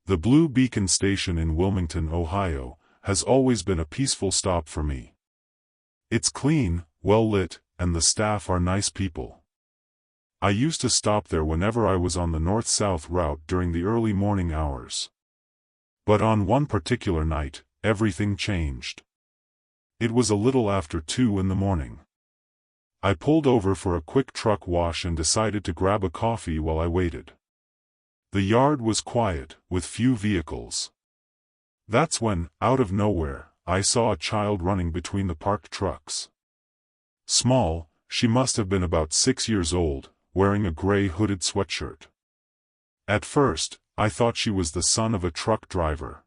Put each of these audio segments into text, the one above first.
The Blue Beacon Station in Wilmington, Ohio, has always been a peaceful stop for me. It's clean, well lit, and the staff are nice people. I used to stop there whenever I was on the north-south route during the early morning hours. But on one particular night, everything changed. It was a little after 2 in the morning. I pulled over for a quick truck wash and decided to grab a coffee while I waited. The yard was quiet, with few vehicles. That's when, out of nowhere, I saw a child running between the parked trucks. Small, she must have been about 6 years old, wearing a gray hooded sweatshirt. At first, I thought she was the son of a truck driver.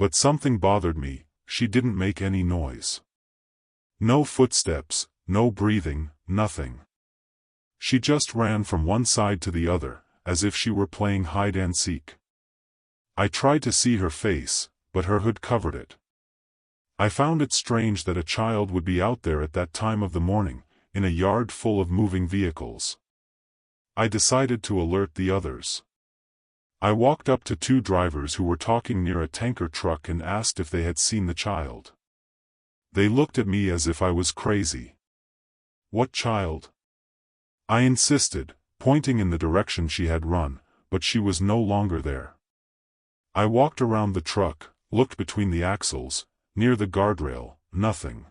But something bothered me, she didn't make any noise. No footsteps, no breathing, nothing. She just ran from one side to the other, as if she were playing hide-and-seek. I tried to see her face, but her hood covered it. I found it strange that a child would be out there at that time of the morning, in a yard full of moving vehicles. I decided to alert the others. I walked up to 2 drivers who were talking near a tanker truck and asked if they had seen the child. They looked at me as if I was crazy. What child? I insisted, pointing in the direction she had run, but she was no longer there. I walked around the truck, looked between the axles, near the guardrail, nothing.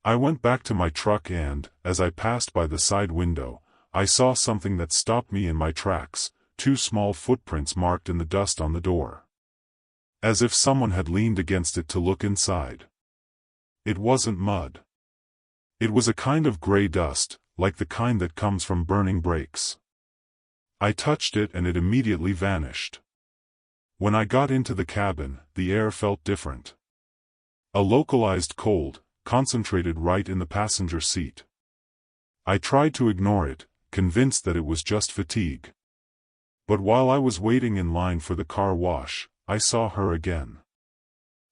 I went back to my truck and, as I passed by the side window, I saw something that stopped me in my tracks, 2 small footprints marked in the dust on the door. As if someone had leaned against it to look inside. It wasn't mud. It was a kind of gray dust, like the kind that comes from burning brakes. I touched it and it immediately vanished. When I got into the cabin, the air felt different. A localized cold, concentrated right in the passenger seat. I tried to ignore it, convinced that it was just fatigue. But while I was waiting in line for the car wash, I saw her again.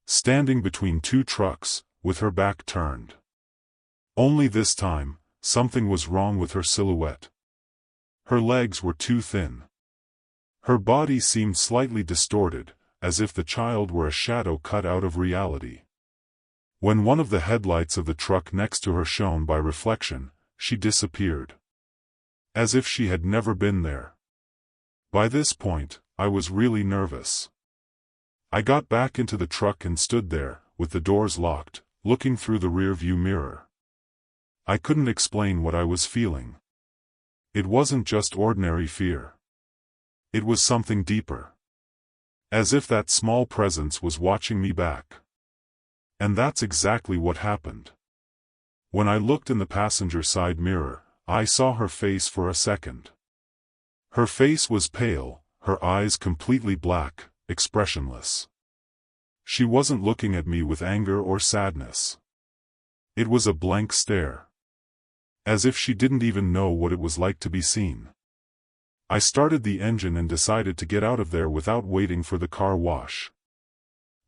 Standing between 2 trucks, with her back turned. Only this time, something was wrong with her silhouette. Her legs were too thin. Her body seemed slightly distorted, as if the child were a shadow cut out of reality. When one of the headlights of the truck next to her shone by reflection, she disappeared. As if she had never been there. By this point, I was really nervous. I got back into the truck and stood there, with the doors locked, looking through the rear-view mirror. I couldn't explain what I was feeling. It wasn't just ordinary fear. It was something deeper. As if that small presence was watching me back. And that's exactly what happened. When I looked in the passenger side mirror, I saw her face for a second. Her face was pale, her eyes completely black, expressionless. She wasn't looking at me with anger or sadness. It was a blank stare. As if she didn't even know what it was like to be seen. I started the engine and decided to get out of there without waiting for the car wash.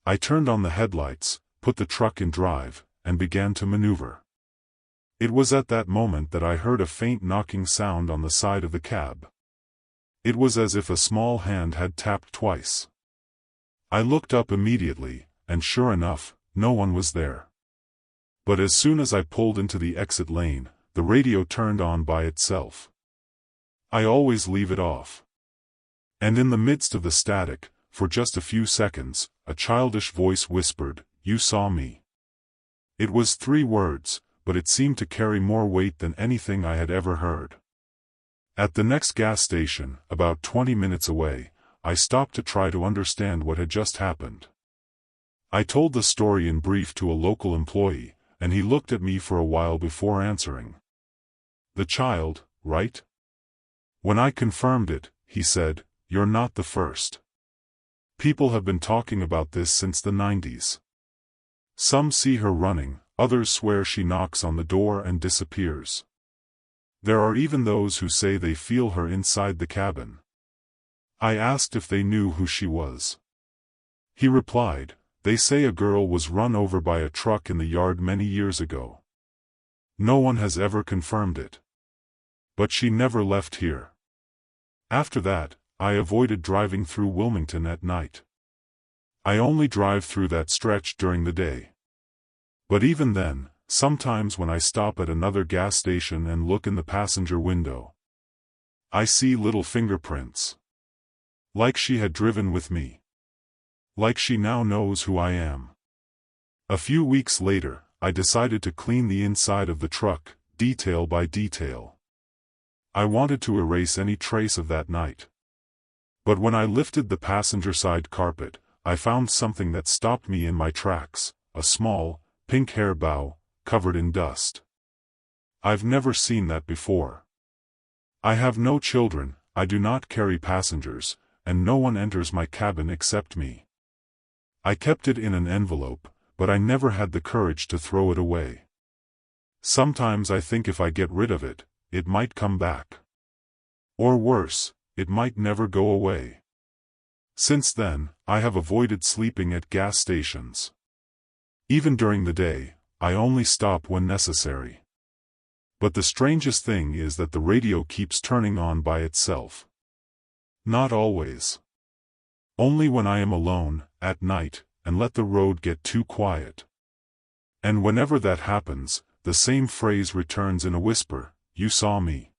I turned on the headlights, put the truck in drive, and began to maneuver. It was at that moment that I heard a faint knocking sound on the side of the cab. It was as if a small hand had tapped twice. I looked up immediately, and sure enough, no one was there. But as soon as I pulled into the exit lane, the radio turned on by itself. I always leave it off. And in the midst of the static, for just a few seconds, a childish voice whispered, "You saw me." It was 3 words, but it seemed to carry more weight than anything I had ever heard. At the next gas station, about 20 minutes away, I stopped to try to understand what had just happened. I told the story in brief to a local employee, and he looked at me for a while before answering. "The child, right?" When I confirmed it, he said, "You're not the first. People have been talking about this since the 90s. Some see her running, others swear she knocks on the door and disappears. There are even those who say they feel her inside the cabin." I asked if they knew who she was. He replied, "They say a girl was run over by a truck in the yard many years ago. No one has ever confirmed it. But she never left here." After that, I avoided driving through Wilmington at night. I only drive through that stretch during the day. But even then, sometimes when I stop at another gas station and look in the passenger window, I see little fingerprints. Like she had driven with me. Like she now knows who I am. A few weeks later, I decided to clean the inside of the truck, detail by detail. I wanted to erase any trace of that night. But when I lifted the passenger side carpet, I found something that stopped me in my tracks, a small, pink hair bow, covered in dust. I've never seen that before. I have no children, I do not carry passengers, and no one enters my cabin except me. I kept it in an envelope, but I never had the courage to throw it away. Sometimes I think if I get rid of it, it might come back. Or worse, it might never go away. Since then, I have avoided sleeping at gas stations. Even during the day, I only stop when necessary. But the strangest thing is that the radio keeps turning on by itself. Not always. Only when I am alone, at night, and let the road get too quiet. And whenever that happens, the same phrase returns in a whisper, "You saw me."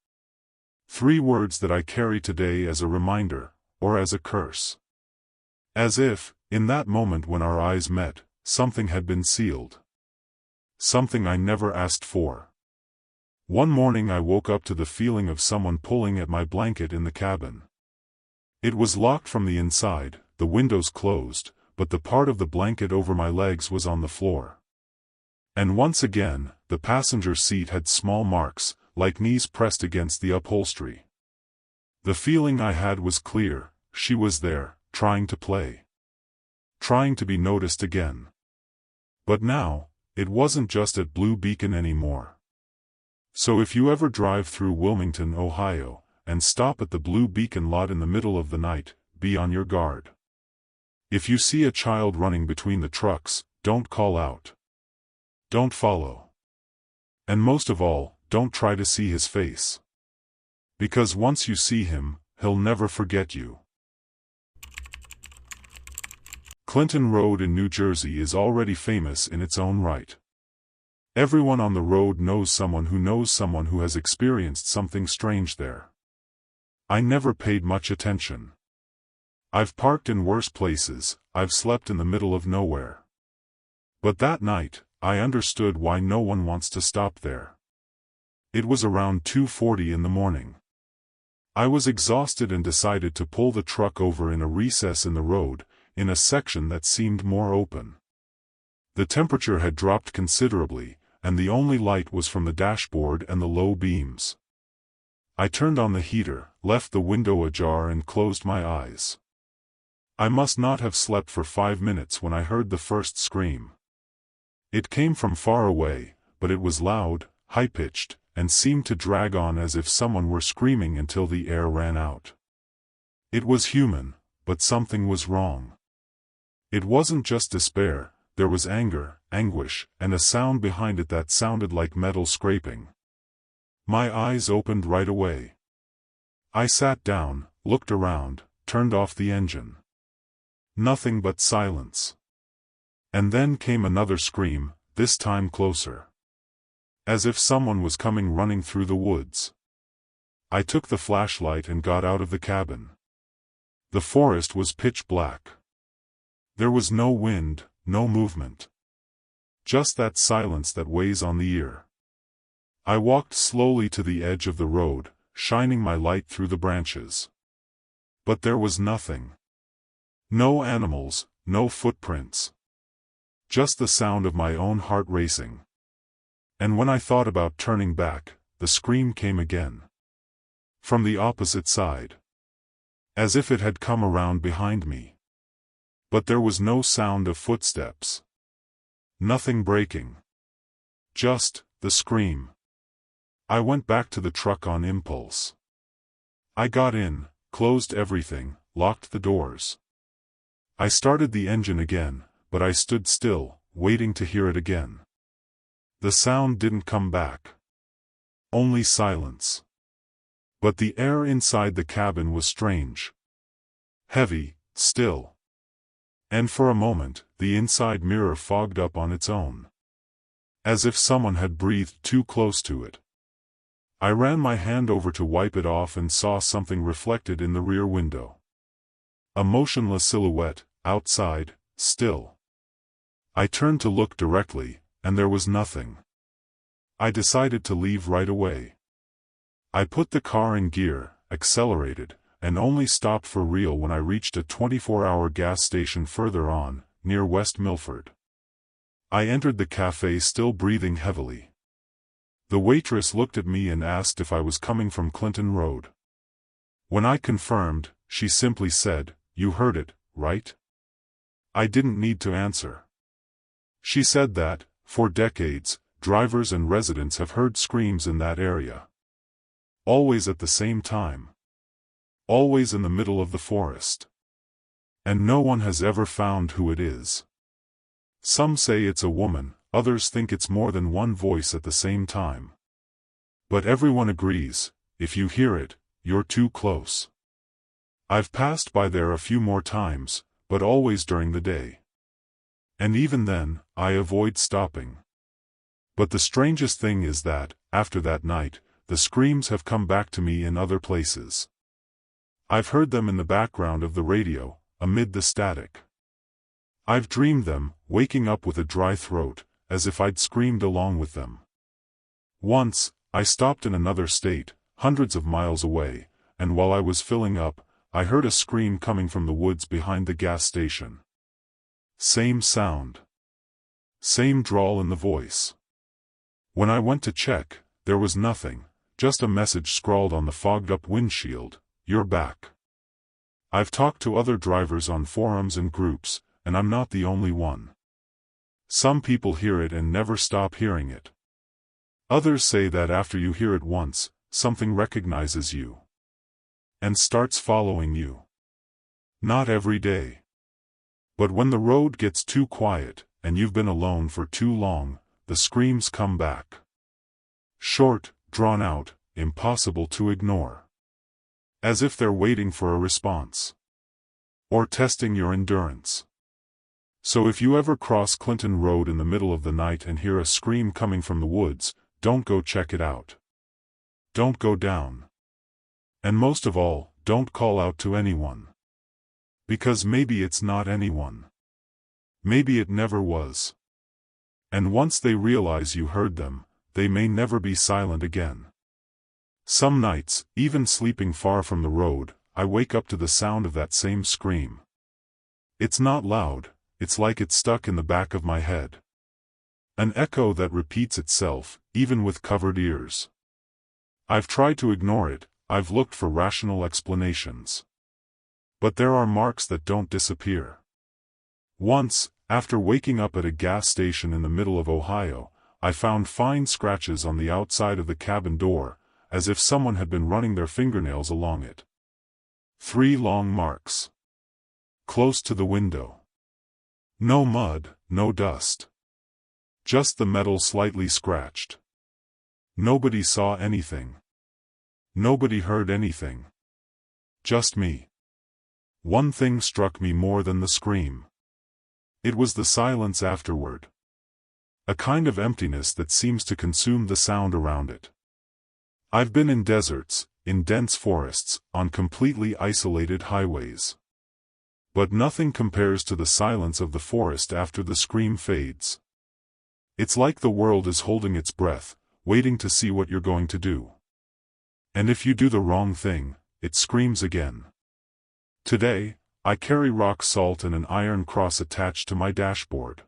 3 words that I carry today as a reminder, or as a curse. As if, in that moment when our eyes met, something had been sealed. Something I never asked for. One morning I woke up to the feeling of someone pulling at my blanket in the cabin. It was locked from the inside, the windows closed, but the part of the blanket over my legs was on the floor. And once again, the passenger seat had small marks, like knees pressed against the upholstery. The feeling I had was clear, she was there, trying to play. Trying to be noticed again. But now, it wasn't just at Blue Beacon anymore. So if you ever drive through Wilmington, Ohio, and stop at the Blue Beacon lot in the middle of the night, be on your guard. If you see a child running between the trucks, don't call out. Don't follow. And most of all, don't try to see his face. Because once you see him, he'll never forget you. Clinton Road in New Jersey is already famous in its own right. Everyone on the road knows someone who has experienced something strange there. I never paid much attention. I've parked in worse places, I've slept in the middle of nowhere. But that night, I understood why no one wants to stop there. It was around 2:40 in the morning. I was exhausted and decided to pull the truck over in a recess in the road, in a section that seemed more open. The temperature had dropped considerably, and the only light was from the dashboard and the low beams. I turned on the heater, left the window ajar and closed my eyes. I must not have slept for 5 minutes when I heard the first scream. It came from far away, but it was loud, high-pitched, and seemed to drag on as if someone were screaming until the air ran out. It was human, but something was wrong. It wasn't just despair, there was anger, anguish, and a sound behind it that sounded like metal scraping. My eyes opened right away. I sat down, looked around, turned off the engine. Nothing but silence. And then came another scream, this time closer. As if someone was coming running through the woods. I took the flashlight and got out of the cabin. The forest was pitch black. There was no wind, no movement. Just that silence that weighs on the ear. I walked slowly to the edge of the road, shining my light through the branches. But there was nothing. No animals, no footprints. Just the sound of my own heart racing. And when I thought about turning back, the scream came again. From the opposite side. As if it had come around behind me. But there was no sound of footsteps. Nothing breaking. Just the scream. I went back to the truck on impulse. I got in, closed everything, locked the doors. I started the engine again, but I stood still, waiting to hear it again. The sound didn't come back. Only silence. But the air inside the cabin was strange. heavy, still. And for a moment, the inside mirror fogged up on its own. As if someone had breathed too close to it. I ran my hand over to wipe it off and saw something reflected in the rear window. A motionless silhouette, outside, still. I turned to look directly, and there was nothing. I decided to leave right away. I put the car in gear, accelerated, and only stopped for real when I reached a 24-hour gas station further on, near West Milford. I entered the cafe still breathing heavily. The waitress looked at me and asked if I was coming from Clinton Road. When I confirmed, she simply said, "You heard it, right?" I didn't need to answer. She said that, for decades, drivers and residents have heard screams in that area. Always at the same time. Always in the middle of the forest. And no one has ever found who it is. Some say it's a woman, others think it's more than one voice at the same time. But everyone agrees, if you hear it, you're too close. I've passed by there a few more times, but always during the day. And even then, I avoid stopping. But the strangest thing is that, after that night, the screams have come back to me in other places. I've heard them in the background of the radio, amid the static. I've dreamed them, waking up with a dry throat, as if I'd screamed along with them. Once, I stopped in another state, hundreds of miles away, and while I was filling up, I heard a scream coming from the woods behind the gas station. Same sound. Same drawl in the voice. When I went to check, there was nothing, just a message scrawled on the fogged-up windshield, "You're back." I've talked to other drivers on forums and groups, and I'm not the only one. Some people hear it and never stop hearing it. Others say that after you hear it once, something recognizes you. And starts following you. Not every day. But when the road gets too quiet, and you've been alone for too long, the screams come back. Short, drawn out, impossible to ignore. As if they're waiting for a response. Or testing your endurance. So if you ever cross Clinton Road in the middle of the night and hear a scream coming from the woods, don't go check it out. Don't go down. And most of all, don't call out to anyone. Because maybe it's not anyone. Maybe it never was. And once they realize you heard them, they may never be silent again. Some nights, even sleeping far from the road, I wake up to the sound of that same scream. It's not loud, it's like it's stuck in the back of my head. An echo that repeats itself, even with covered ears. I've tried to ignore it, I've looked for rational explanations. But there are marks that don't disappear. Once, after waking up at a gas station in the middle of Ohio, I found fine scratches on the outside of the cabin door, as if someone had been running their fingernails along it. 3 long marks. Close to the window. No mud, no dust. Just the metal slightly scratched. Nobody saw anything. Nobody heard anything. Just me. One thing struck me more than the scream. It was the silence afterward. A kind of emptiness that seems to consume the sound around it. I've been in deserts, in dense forests, on completely isolated highways. But nothing compares to the silence of the forest after the scream fades. It's like the world is holding its breath, waiting to see what you're going to do. And if you do the wrong thing, it screams again. Today, I carry rock salt and an iron cross attached to my dashboard.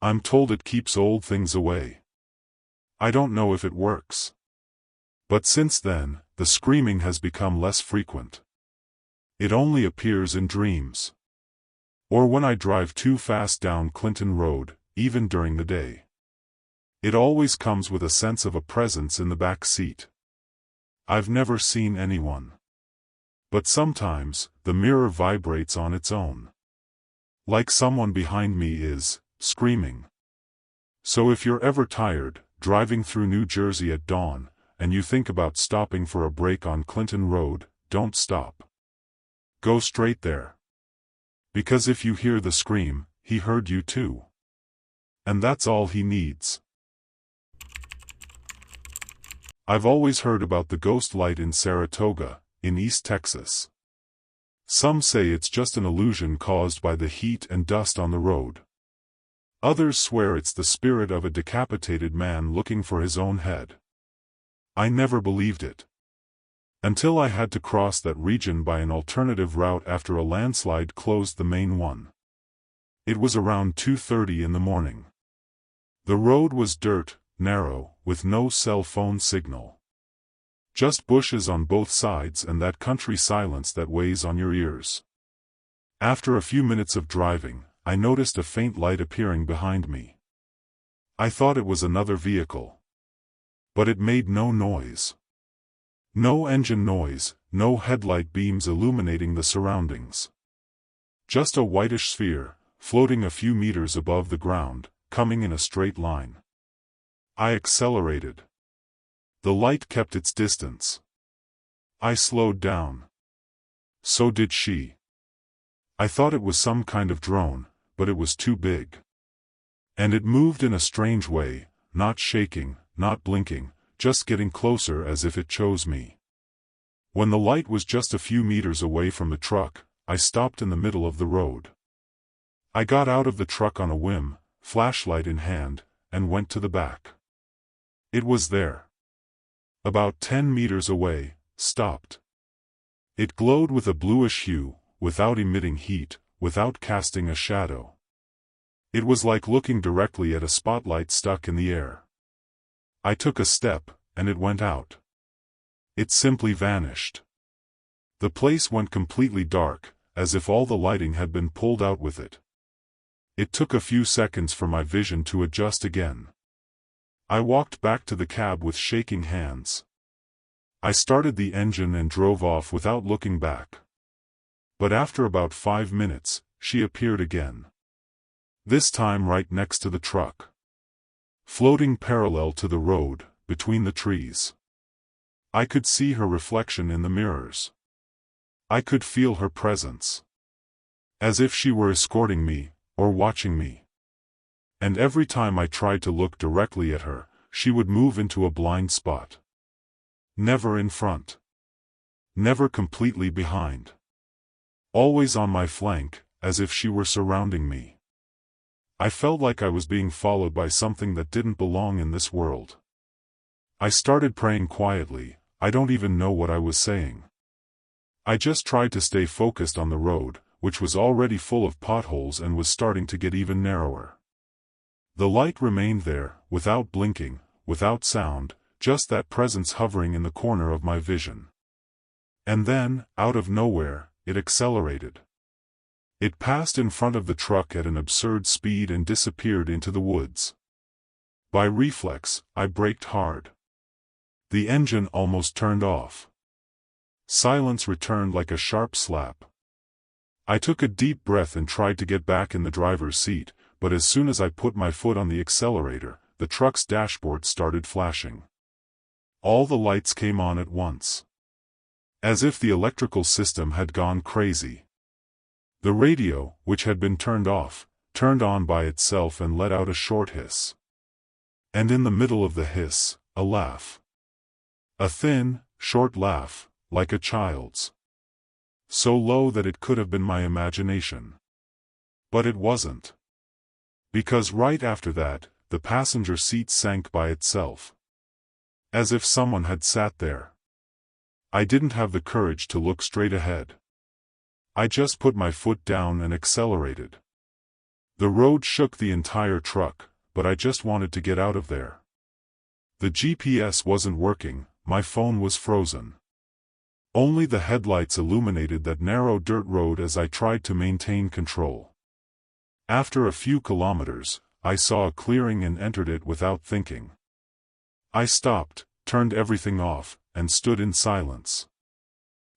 I'm told it keeps old things away. I don't know if it works. But since then, the screaming has become less frequent. It only appears in dreams. Or when I drive too fast down Clinton Road, even during the day. It always comes with a sense of a presence in the back seat. I've never seen anyone. But sometimes, the mirror vibrates on its own. Like someone behind me is, screaming. So if you're ever tired, driving through New Jersey at dawn, and you think about stopping for a break on Clinton Road, don't stop. Go straight there. Because if you hear the scream, he heard you too. And that's all he needs. I've always heard about the ghost light in Saratoga, in East Texas. Some say it's just an illusion caused by the heat and dust on the road. Others swear it's the spirit of a decapitated man looking for his own head. I never believed it. Until I had to cross that region by an alternative route after a landslide closed the main one. It was around 2:30 in the morning. The road was dirt, narrow, with no cell phone signal. Just bushes on both sides and that country silence that weighs on your ears. After a few minutes of driving, I noticed a faint light appearing behind me. I thought it was another vehicle. But it made no noise. No engine noise, no headlight beams illuminating the surroundings. Just a whitish sphere, floating a few meters above the ground, coming in a straight line. I accelerated. The light kept its distance. I slowed down. So did she. I thought it was some kind of drone, but it was too big. And it moved in a strange way, not shaking, not blinking, just getting closer as if it chose me. When the light was just a few meters away from the truck, I stopped in the middle of the road. I got out of the truck on a whim, flashlight in hand, and went to the back. It was there. About 10 meters away, stopped. It glowed with a bluish hue, without emitting heat, without casting a shadow. It was like looking directly at a spotlight stuck in the air. I took a step, and it went out. It simply vanished. The place went completely dark, as if all the lighting had been pulled out with it. It took a few seconds for my vision to adjust again. I walked back to the cab with shaking hands. I started the engine and drove off without looking back. But after about 5 minutes, she appeared again. This time right next to the truck. Floating parallel to the road, between the trees. I could see her reflection in the mirrors. I could feel her presence. As if she were escorting me, or watching me. And every time I tried to look directly at her, she would move into a blind spot. Never in front. Never completely behind. Always on my flank, as if she were surrounding me. I felt like I was being followed by something that didn't belong in this world. I started praying quietly, I don't even know what I was saying. I just tried to stay focused on the road, which was already full of potholes and was starting to get even narrower. The light remained there, without blinking, without sound, just that presence hovering in the corner of my vision. And then, out of nowhere, it accelerated. It passed in front of the truck at an absurd speed and disappeared into the woods. By reflex, I braked hard. The engine almost turned off. Silence returned like a sharp slap. I took a deep breath and tried to get back in the driver's seat, but as soon as I put my foot on the accelerator, the truck's dashboard started flashing. All the lights came on at once. As if the electrical system had gone crazy. The radio, which had been turned off, turned on by itself and let out a short hiss. And in the middle of the hiss, a laugh. A thin, short laugh, like a child's. So low that it could have been my imagination. But it wasn't. Because right after that, the passenger seat sank by itself. As if someone had sat there. I didn't have the courage to look straight ahead. I just put my foot down and accelerated. The road shook the entire truck, but I just wanted to get out of there. The GPS wasn't working, my phone was frozen. Only the headlights illuminated that narrow dirt road as I tried to maintain control. After a few kilometers, I saw a clearing and entered it without thinking. I stopped, turned everything off, and stood in silence.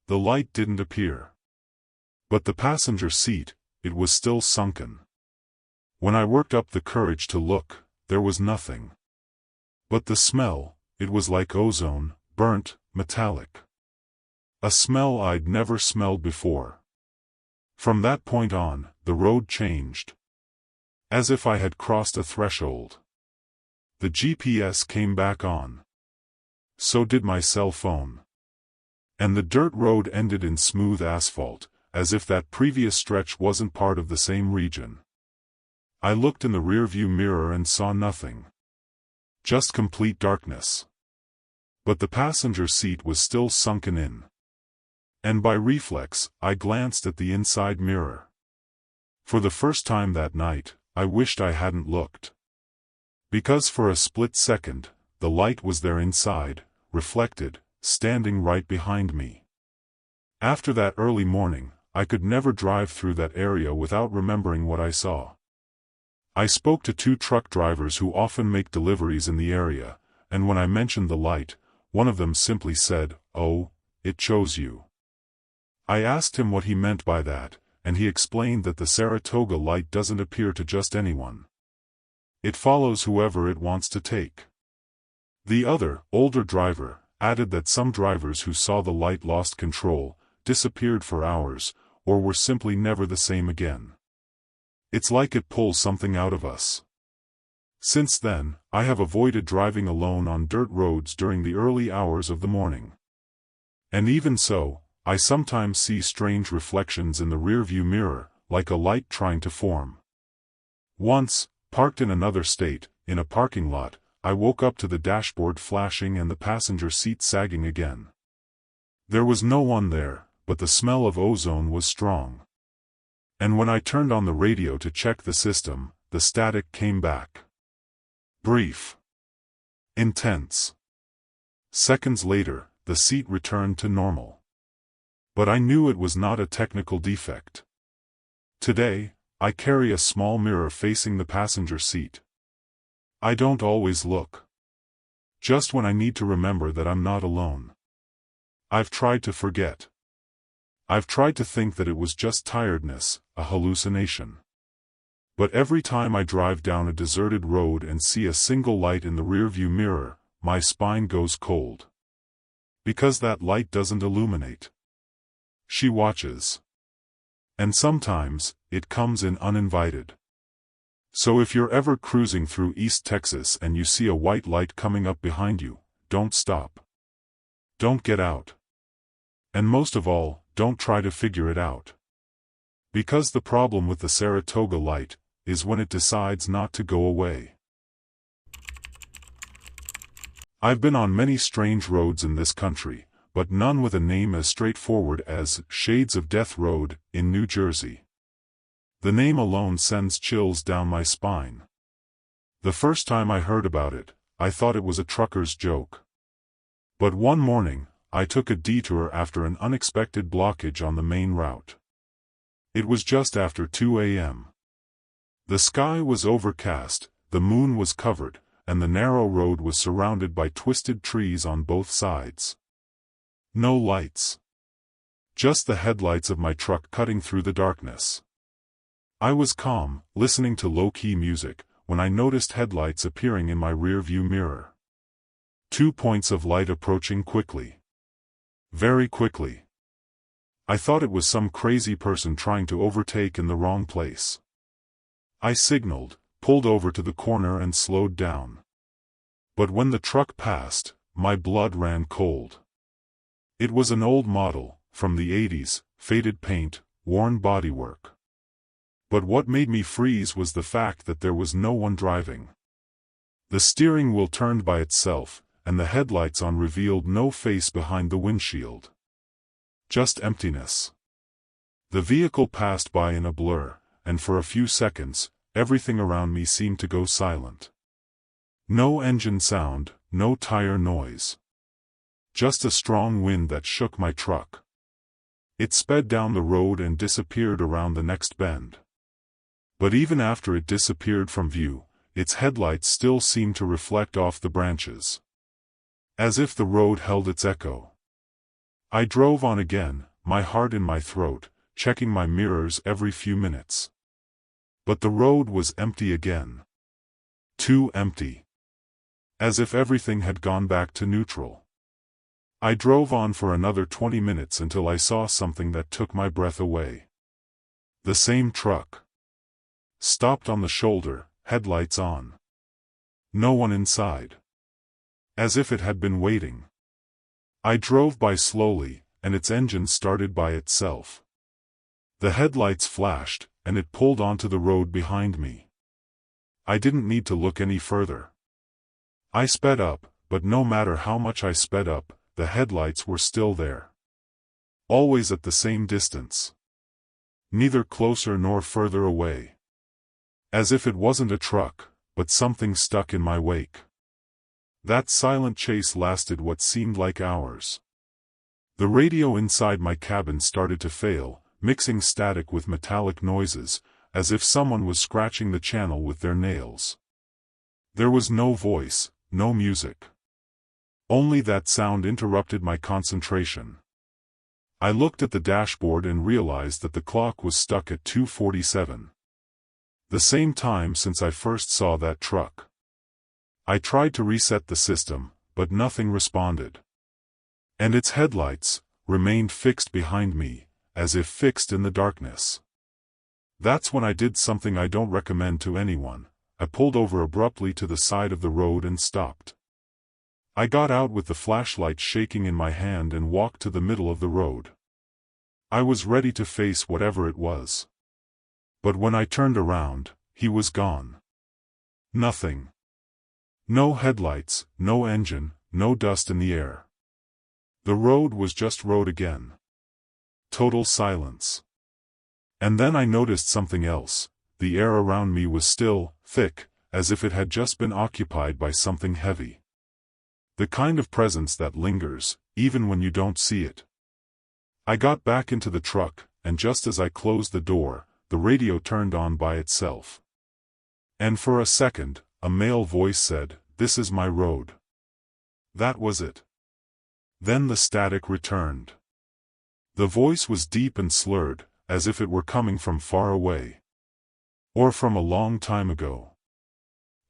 The light didn't appear. But the passenger seat, it was still sunken. When I worked up the courage to look, there was nothing. But the smell, it was like ozone, burnt, metallic. A smell I'd never smelled before. From that point on, the road changed. As if I had crossed a threshold. The GPS came back on. So did my cell phone. And the dirt road ended in smooth asphalt, as if that previous stretch wasn't part of the same region. I looked in the rearview mirror and saw nothing. Just complete darkness. But the passenger seat was still sunken in. And by reflex, I glanced at the inside mirror. For the first time that night, I wished I hadn't looked. Because for a split second, the light was there inside, reflected, standing right behind me. After that early morning, I could never drive through that area without remembering what I saw. I spoke to 2 truck drivers who often make deliveries in the area, and when I mentioned the light, one of them simply said, "Oh, it chose you." I asked him what he meant by that, and he explained that the Saratoga light doesn't appear to just anyone. It follows whoever it wants to take. The other, older driver, added that some drivers who saw the light lost control, disappeared for hours, or were simply never the same again. It's like it pulls something out of us. Since then, I have avoided driving alone on dirt roads during the early hours of the morning. And even so, I sometimes see strange reflections in the rearview mirror, like a light trying to form. Once, parked in another state, in a parking lot, I woke up to the dashboard flashing and the passenger seat sagging again. There was no one there, but the smell of ozone was strong. And when I turned on the radio to check the system, the static came back. Brief. Intense. Seconds later, the seat returned to normal. But I knew it was not a technical defect. Today, I carry a small mirror facing the passenger seat. I don't always look. Just when I need to remember that I'm not alone. I've tried to forget. I've tried to think that it was just tiredness, a hallucination. But every time I drive down a deserted road and see a single light in the rearview mirror, my spine goes cold. Because that light doesn't illuminate. She watches. And sometimes, it comes in uninvited. So if you're ever cruising through East Texas and you see a white light coming up behind you, don't stop. Don't get out. And most of all, don't try to figure it out. Because the problem with the Saratoga light is when it decides not to go away. I've been on many strange roads in this country, but none with a name as straightforward as Shades of Death Road in New Jersey. The name alone sends chills down my spine. The first time I heard about it, I thought it was a trucker's joke. But one morning, I took a detour after an unexpected blockage on the main route. It was just after 2 a.m. The sky was overcast, the moon was covered, and the narrow road was surrounded by twisted trees on both sides. No lights. Just the headlights of my truck cutting through the darkness. I was calm, listening to low-key music, when I noticed headlights appearing in my rearview mirror. 2 points of light approaching quickly. Very quickly. I thought it was some crazy person trying to overtake in the wrong place. I signaled, pulled over to the corner and slowed down. But when the truck passed, my blood ran cold. It was an old model, from the 80s, faded paint, worn bodywork. But what made me freeze was the fact that there was no one driving. The steering wheel turned by itself, and the headlights on revealed no face behind the windshield. Just emptiness. The vehicle passed by in a blur, and for a few seconds, everything around me seemed to go silent. No engine sound, no tire noise. Just a strong wind that shook my truck. It sped down the road and disappeared around the next bend. But even after it disappeared from view, its headlights still seemed to reflect off the branches. As if the road held its echo. I drove on again, my heart in my throat, checking my mirrors every few minutes. But the road was empty again. Too empty. As if everything had gone back to neutral. I drove on for another 20 minutes until I saw something that took my breath away. The same truck. Stopped on the shoulder, headlights on. No one inside. As if it had been waiting. I drove by slowly, and its engine started by itself. The headlights flashed, and it pulled onto the road behind me. I didn't need to look any further. I sped up, but no matter how much I sped up, the headlights were still there. Always at the same distance. Neither closer nor further away. As if it wasn't a truck, but something stuck in my wake. That silent chase lasted what seemed like hours. The radio inside my cabin started to fail, mixing static with metallic noises, as if someone was scratching the channel with their nails. There was no voice, no music. Only that sound interrupted my concentration. I looked at the dashboard and realized that the clock was stuck at 2:47. The same time since I first saw that truck. I tried to reset the system, but nothing responded. And its headlights remained fixed behind me, as if fixed in the darkness. That's when I did something I don't recommend to anyone. I pulled over abruptly to the side of the road and stopped. I got out with the flashlight shaking in my hand and walked to the middle of the road. I was ready to face whatever it was. But when I turned around, he was gone. Nothing. No headlights, no engine, no dust in the air. The road was just road again. Total silence. And then I noticed something else. The air around me was still, thick, as if it had just been occupied by something heavy. The kind of presence that lingers, even when you don't see it. I got back into the truck, and just as I closed the door, the radio turned on by itself. And for a second, a male voice said, "This is my road." That was it. Then the static returned. The voice was deep and slurred, as if it were coming from far away. Or from a long time ago.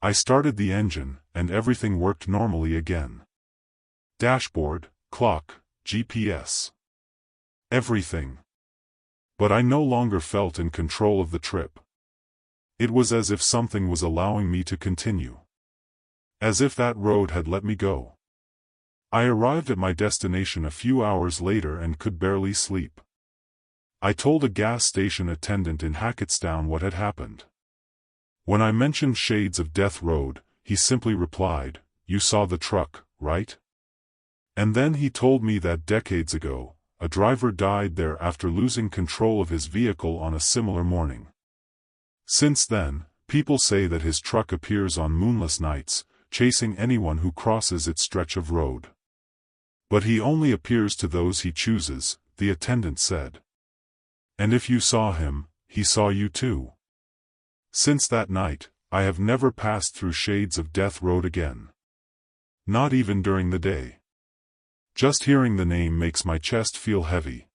I started the engine, and everything worked normally again. Dashboard, clock, GPS. Everything. But I no longer felt in control of the trip. It was as if something was allowing me to continue. As if that road had let me go. I arrived at my destination a few hours later and could barely sleep. I told a gas station attendant in Hackettstown what had happened. When I mentioned Shades of Death Road, he simply replied, "You saw the truck, right?" And then he told me that decades ago, a driver died there after losing control of his vehicle on a similar morning. Since then, people say that his truck appears on moonless nights, chasing anyone who crosses its stretch of road. But he only appears to those he chooses, the attendant said. And if you saw him, he saw you too. Since that night, I have never passed through Shades of Death Road again. Not even during the day. Just hearing the name makes my chest feel heavy.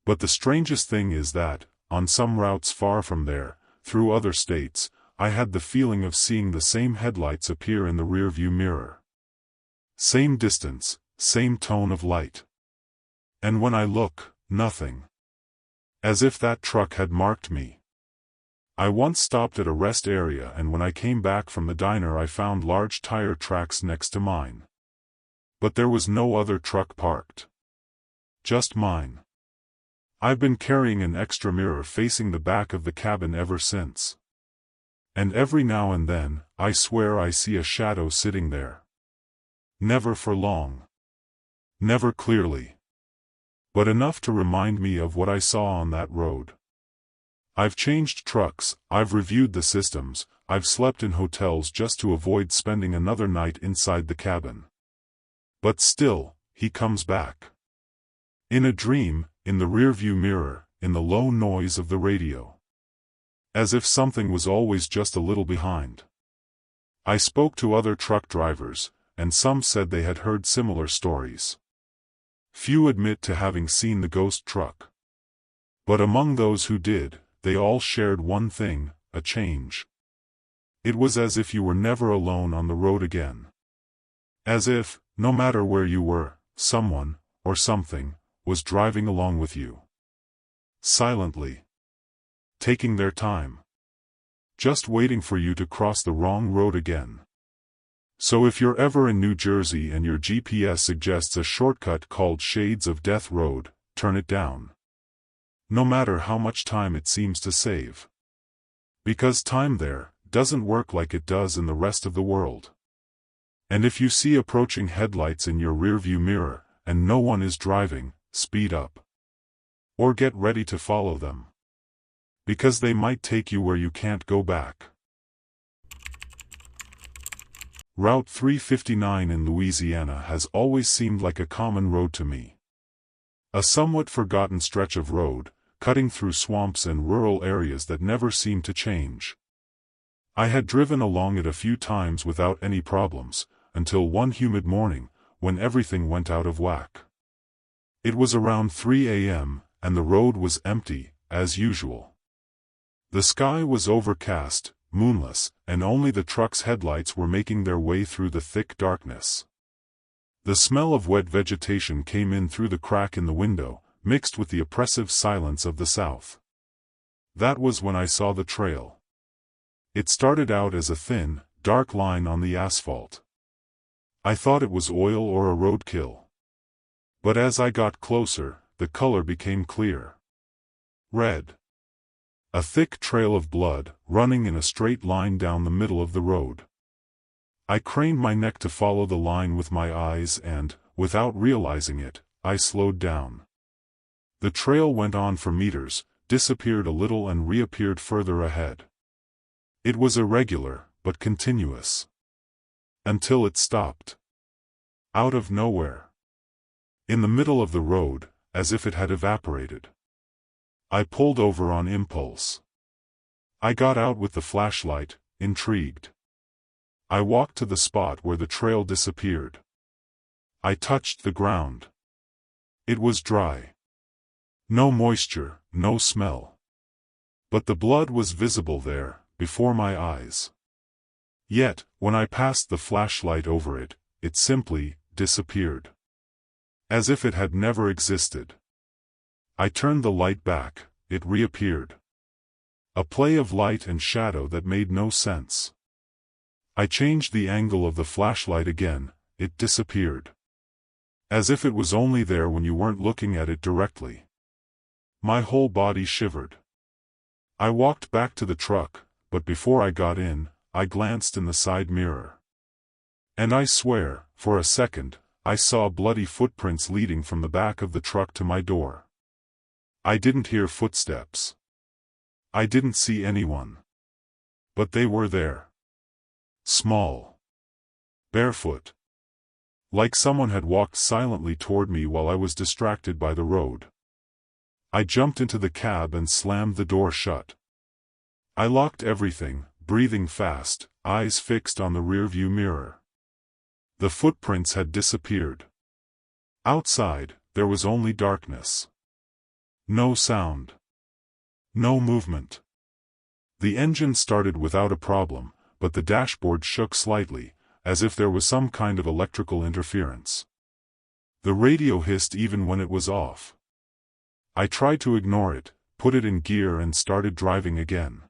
But the strangest thing is that, on some routes far from there, through other states, I had the feeling of seeing the same headlights appear in the rearview mirror. Same distance, same tone of light. And when I look, nothing. As if that truck had marked me. I once stopped at a rest area, and when I came back from the diner I found large tire tracks next to mine. But there was no other truck parked. Just mine. I've been carrying an extra mirror facing the back of the cabin ever since. And every now and then, I swear I see a shadow sitting there. Never for long. Never clearly. But enough to remind me of what I saw on that road. I've changed trucks, I've reviewed the systems, I've slept in hotels just to avoid spending another night inside the cabin. But still, he comes back. In a dream, in the rearview mirror, in the low noise of the radio. As if something was always just a little behind. I spoke to other truck drivers, and some said they had heard similar stories. Few admit to having seen the ghost truck. But among those who did, they all shared one thing, a change. It was as if you were never alone on the road again. As if, no matter where you were, someone, or something, was driving along with you. Silently. taking their time. Just waiting for you to cross the wrong road again. So if you're ever in New Jersey and your GPS suggests a shortcut called Shades of Death Road, turn it down. No matter how much time it seems to save. Because time there doesn't work like it does in the rest of the world. And if you see approaching headlights in your rearview mirror, and no one is driving, speed up. Or get ready to follow them. Because they might take you where you can't go back. Route 359 in Louisiana has always seemed like a common road to me. A somewhat forgotten stretch of road, cutting through swamps and rural areas that never seemed to change. I had driven along it a few times without any problems, until one humid morning, when everything went out of whack. It was around 3 a.m., and the road was empty, as usual. The sky was overcast, moonless, and only the truck's headlights were making their way through the thick darkness. The smell of wet vegetation came in through the crack in the window, mixed with the oppressive silence of the south. That was when I saw the trail. It started out as a thin, dark line on the asphalt. I thought it was oil or a roadkill. But as I got closer, the color became clear. Red. A thick trail of blood, running in a straight line down the middle of the road. I craned my neck to follow the line with my eyes and, without realizing it, I slowed down. The trail went on for meters, disappeared a little and reappeared further ahead. It was irregular, but continuous. Until it stopped. Out of nowhere. In the middle of the road, as if it had evaporated. I pulled over on impulse. I got out with the flashlight, intrigued. I walked to the spot where the trail disappeared. I touched the ground. It was dry. No moisture, no smell. But the blood was visible there, before my eyes. Yet, when I passed the flashlight over it, it simply disappeared. As if it had never existed. I turned the light back, it reappeared. A play of light and shadow that made no sense. I changed the angle of the flashlight again, it disappeared. As if it was only there when you weren't looking at it directly. My whole body shivered. I walked back to the truck, but before I got in, I glanced in the side mirror. And I swear, for a second, I saw bloody footprints leading from the back of the truck to my door. I didn't hear footsteps. I didn't see anyone. But they were there. Small. Barefoot. Like someone had walked silently toward me while I was distracted by the road. I jumped into the cab and slammed the door shut. I locked everything, breathing fast, eyes fixed on the rearview mirror. The footprints had disappeared. Outside, there was only darkness. No sound. No movement. The engine started without a problem, but the dashboard shook slightly, as if there was some kind of electrical interference. The radio hissed even when it was off. I tried to ignore it, put it in gear and started driving again.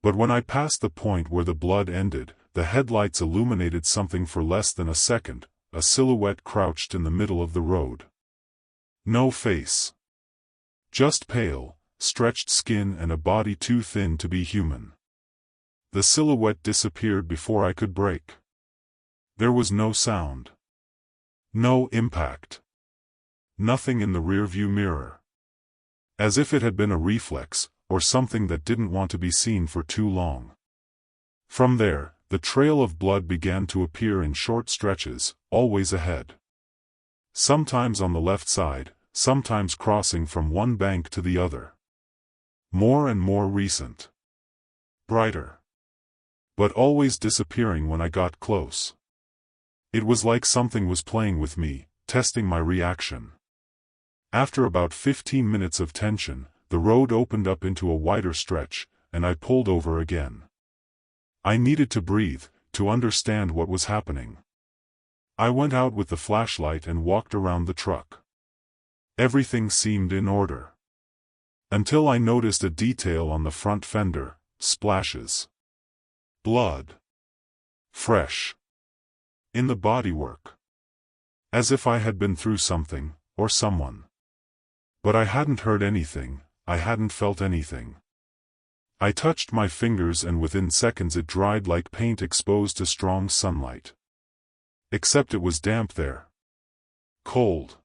But when I passed the point where the blood ended, the headlights illuminated something for less than a second, a silhouette crouched in the middle of the road. No face. Just pale, stretched skin and a body too thin to be human. The silhouette disappeared before I could brake. There was no sound. No impact. Nothing in the rearview mirror. As if it had been a reflex, or something that didn't want to be seen for too long. From there, the trail of blood began to appear in short stretches, always ahead. Sometimes on the left side, sometimes crossing from one bank to the other. More and more recent. Brighter. But always disappearing when I got close. It was like something was playing with me, testing my reaction. After about 15 minutes of tension, the road opened up into a wider stretch, and I pulled over again. I needed to breathe, to understand what was happening. I went out with the flashlight and walked around the truck. Everything seemed in order. Until I noticed a detail on the front fender: splashes. Blood. Fresh. In the bodywork. As if I had been through something, or someone. But I hadn't heard anything, I hadn't felt anything. I touched my fingers and within seconds it dried like paint exposed to strong sunlight. Except it was damp there. Cold.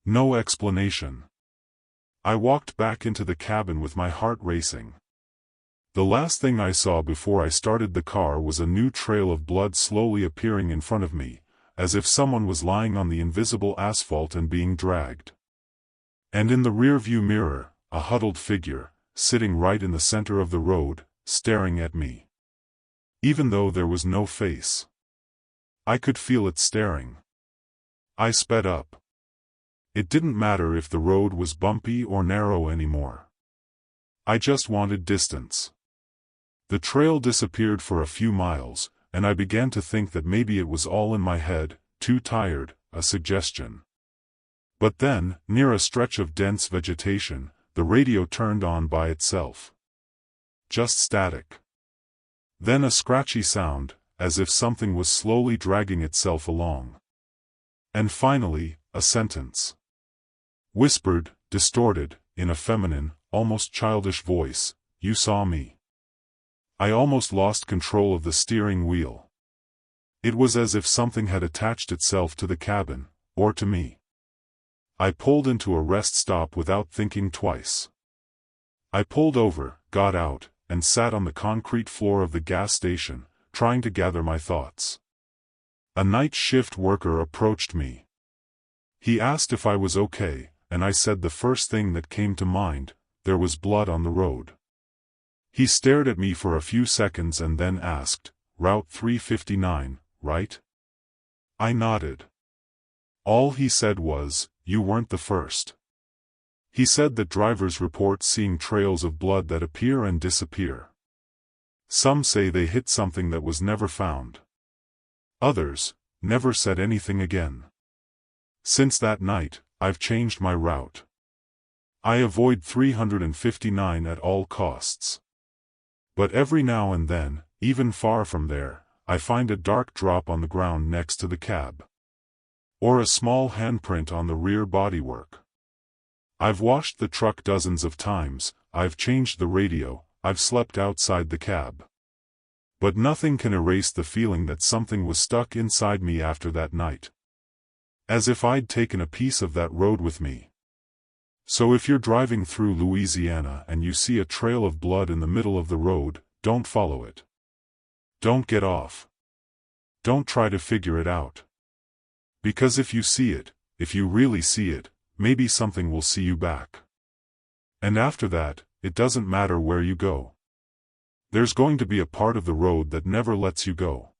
No explanation. I walked back into the cabin with my heart racing. The last thing I saw before I started the car was a new trail of blood slowly appearing in front of me, as if someone was lying on the invisible asphalt and being dragged. And in the rearview mirror, a huddled figure, sitting right in the center of the road, staring at me. Even though there was no face. I could feel it staring. I sped up. It didn't matter if the road was bumpy or narrow anymore. I just wanted distance. The trail disappeared for a few miles, and I began to think that maybe it was all in my head, too tired, a suggestion. But then, near a stretch of dense vegetation, the radio turned on by itself. Just static. Then a scratchy sound, as if something was slowly dragging itself along. And finally, a sentence. Whispered, distorted, in a feminine, almost childish voice, "You saw me." I almost lost control of the steering wheel. It was as if something had attached itself to the cabin, or to me. I pulled into a rest stop without thinking twice. I pulled over, got out, and sat on the concrete floor of the gas station, trying to gather my thoughts. A night shift worker approached me. He asked if I was okay, and I said the first thing that came to mind: there was blood on the road. He stared at me for a few seconds and then asked, "Route 359, right?" I nodded. All he said was, "You weren't the first." He said that drivers report seeing trails of blood that appear and disappear. Some say they hit something that was never found. Others never said anything again. Since that night, I've changed my route. I avoid 359 at all costs. But every now and then, even far from there, I find a dark drop on the ground next to the cab. Or a small handprint on the rear bodywork. I've washed the truck dozens of times, I've changed the radio, I've slept outside the cab. But nothing can erase the feeling that something was stuck inside me after that night. As if I'd taken a piece of that road with me. So if you're driving through Louisiana and you see a trail of blood in the middle of the road, don't follow it. Don't get off. Don't try to figure it out. Because if you see it, if you really see it, maybe something will see you back. And after that, it doesn't matter where you go. There's going to be a part of the road that never lets you go.